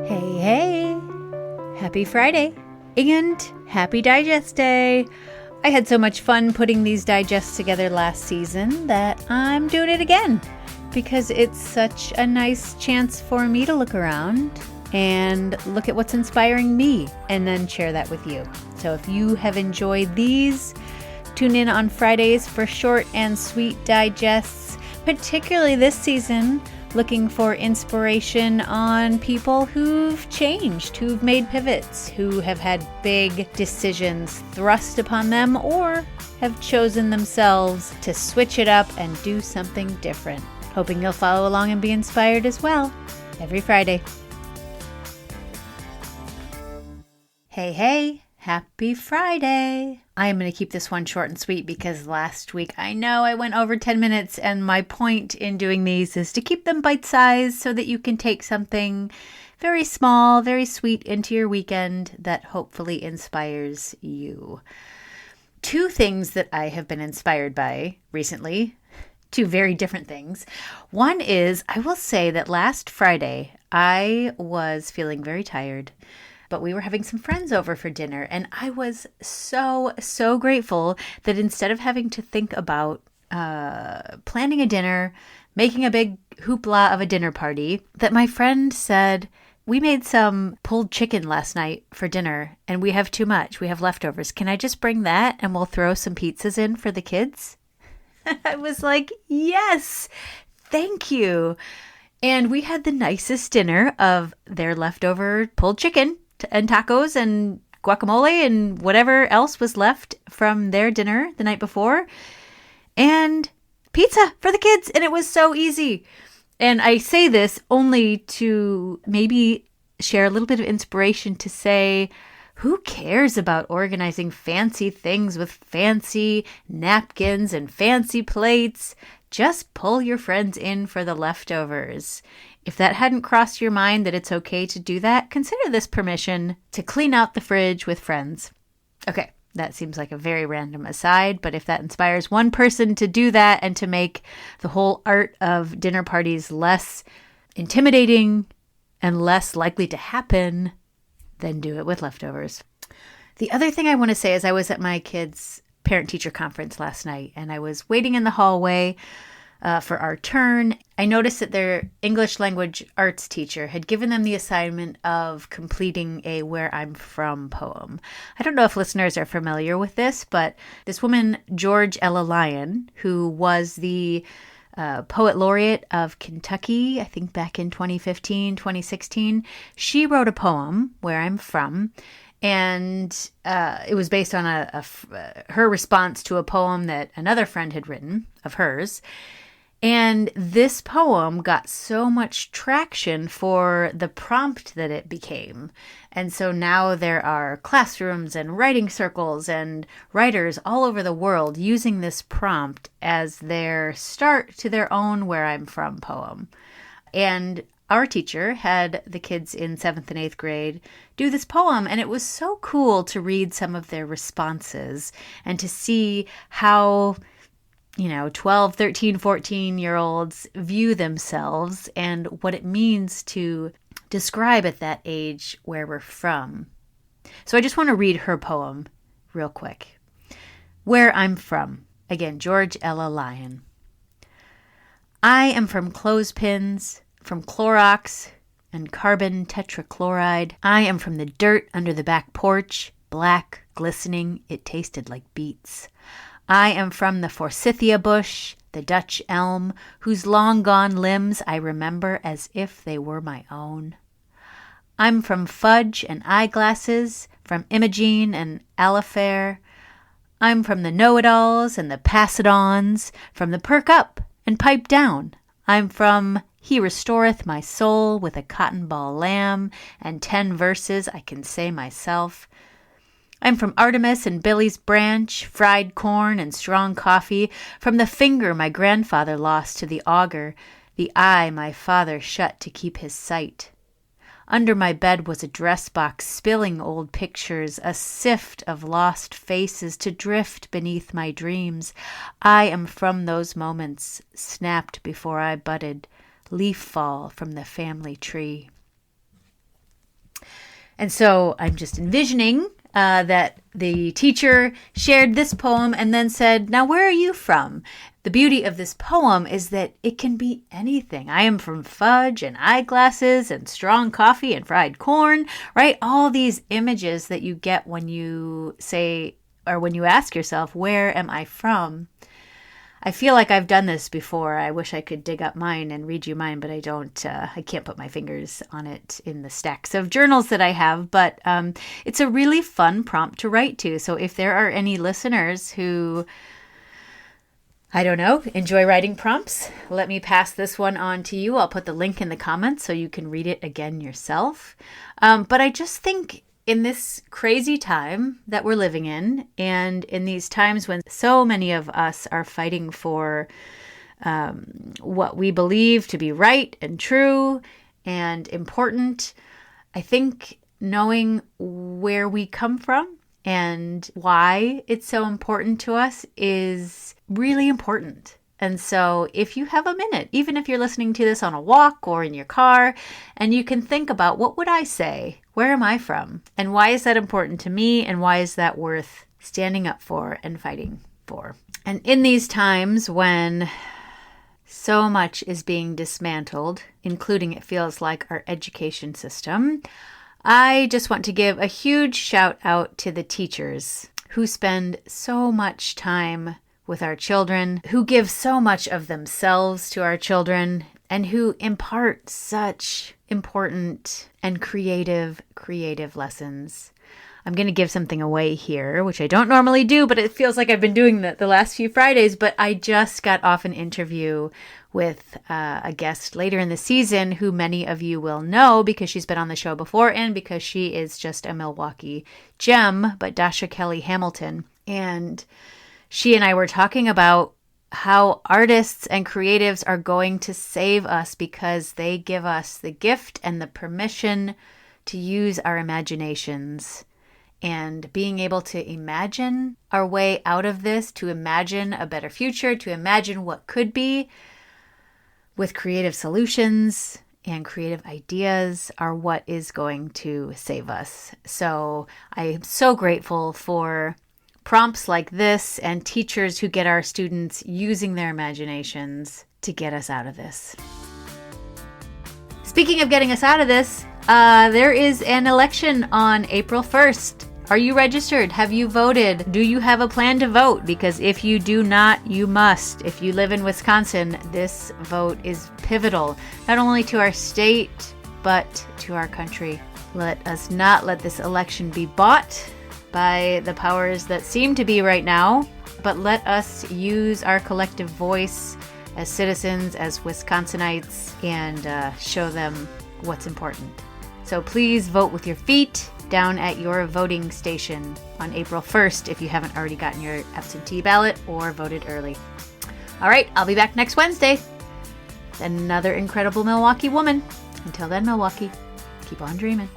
Hey, hey! Happy Friday and happy Digest Day! I had so much fun putting these digests together last season that I'm doing it again because it's such a nice chance for me to look around and look at what's inspiring me and then share that with you. So if you have enjoyed these, tune in on Fridays for short and sweet digests, particularly this season, looking for inspiration on people who've changed, who've made pivots, who have had big decisions thrust upon them or have chosen themselves to switch it up and do something different. Hoping you'll follow along and be inspired as well every Friday. Hey, hey, happy Friday. I am going to keep this one short and sweet because last week I know I went over 10 minutes and my point in doing these is to keep them bite-sized so that you can take something very small, very sweet into your weekend that hopefully inspires you. Two things that I have been inspired by recently, two very different things. One is, I will say that last Friday I was feeling very tired. But we were having some friends over for dinner, and I was so grateful that instead of having to think about planning a dinner, making a big hoopla of a dinner party, that my friend said, we made some pulled chicken last night for dinner, and we have too much. We have leftovers. Can I just bring that, and we'll throw some pizzas in for the kids? I was like, yes, thank you. And we had the nicest dinner of their leftover pulled chicken and tacos and guacamole and whatever else was left from their dinner the night before, and pizza for the kids. And it was so easy. And I say this only to maybe share a little bit of inspiration to say, who cares about organizing fancy things with fancy napkins and fancy plates? Just pull your friends in for the leftovers. If that hadn't crossed your mind that it's okay to do that, consider this permission to clean out the fridge with friends. Okay, that seems like a very random aside, but if that inspires one person to do that and to make the whole art of dinner parties less intimidating and less likely to happen, then do it with leftovers. The other thing I want to say is I was at my kids' parent-teacher conference last night, and I was waiting in the hallway for our turn. I noticed that their English language arts teacher had given them the assignment of completing a Where I'm From poem. I don't know if listeners are familiar with this, but this woman, George Ella Lyon, who was the poet laureate of Kentucky, I think back in 2015, 2016, she wrote a poem, Where I'm From, and it was based on her response to a poem that another friend had written of hers. And this poem got so much traction for the prompt that it became. And so now there are classrooms and writing circles and writers all over the world using this prompt as their start to their own Where I'm From poem. And our teacher had the kids in 7th and 8th grade do this poem, and it was so cool to read some of their responses and to see how 12, 13, 14-year-olds view themselves and what it means to describe at that age where we're from. So I just want to read her poem real quick. Where I'm From. Again, George Ella Lyon. I am from clothespins, from Clorox and carbon tetrachloride. I am from the dirt under the back porch, black, glistening, it tasted like beets. I am from the forsythia bush, the Dutch elm, whose long-gone limbs I remember as if they were my own. I'm from fudge and eyeglasses, from Imogene and Alifair. I'm from the know-it-alls and the pass-it-ons, from the perk up and pipe down. I'm from He restoreth my soul with a cotton ball lamb and 10 verses I can say myself. I'm from Artemis and Billy's branch, fried corn and strong coffee, from the finger my grandfather lost to the auger, the eye my father shut to keep his sight. Under my bed was a dress box spilling old pictures, a sift of lost faces to drift beneath my dreams. I am from those moments, snapped before I budded, leaf fall from the family tree. And so I'm just envisioning that the teacher shared this poem and then said, now where are you from? The beauty of this poem is that it can be anything. I am from fudge and eyeglasses and strong coffee and fried corn, right? All these images that you get when you say, or when you ask yourself, where am I from? I feel like I've done this before. I wish I could dig up mine and read you mine, but I don't. I can't put my fingers on it in the stacks of journals that I have. But it's a really fun prompt to write to. So if there are any listeners who, I don't know, enjoy writing prompts, let me pass this one on to you. I'll put the link in the comments so you can read it again yourself. But I just think in this crazy time that we're living in, and in these times when so many of us are fighting for what we believe to be right and true and important, I think knowing where we come from and why it's so important to us is really important. And so if you have a minute, even if you're listening to this on a walk or in your car, and you can think about, what would I say? Where am I from? And why is that important to me? And why is that worth standing up for and fighting for? And in these times when so much is being dismantled, including, it feels like, our education system, I just want to give a huge shout out to the teachers who spend so much time with our children, who give so much of themselves to our children, and who impart such important and creative lessons. I'm going to give something away here, which I don't normally do, but it feels like I've been doing that the last few Fridays. But I just got off an interview with a guest later in the season who many of you will know because she's been on the show before and because she is just a Milwaukee gem, but Dasha Kelly Hamilton. And she and I were talking about how artists and creatives are going to save us because they give us the gift and the permission to use our imaginations. And being able to imagine our way out of this, to imagine a better future, to imagine what could be with creative solutions and creative ideas are what is going to save us. So I am so grateful for prompts like this and teachers who get our students using their imaginations to get us out of this. Speaking of getting us out of this, there is an election on April 1st. Are you registered? Have you voted? Do you have a plan to vote? Because if you do not, you must. If you live in Wisconsin, this vote is pivotal, not only to our state, but to our country. Let us not let this election be bought by the powers that seem to be right now, but let us use our collective voice as citizens, as Wisconsinites, and show them what's important. So please vote with your feet down at your voting station on April 1st if you haven't already gotten your absentee ballot or voted early. All right, I'll be back next Wednesday. Another incredible Milwaukee woman. Until then, Milwaukee, keep on dreaming.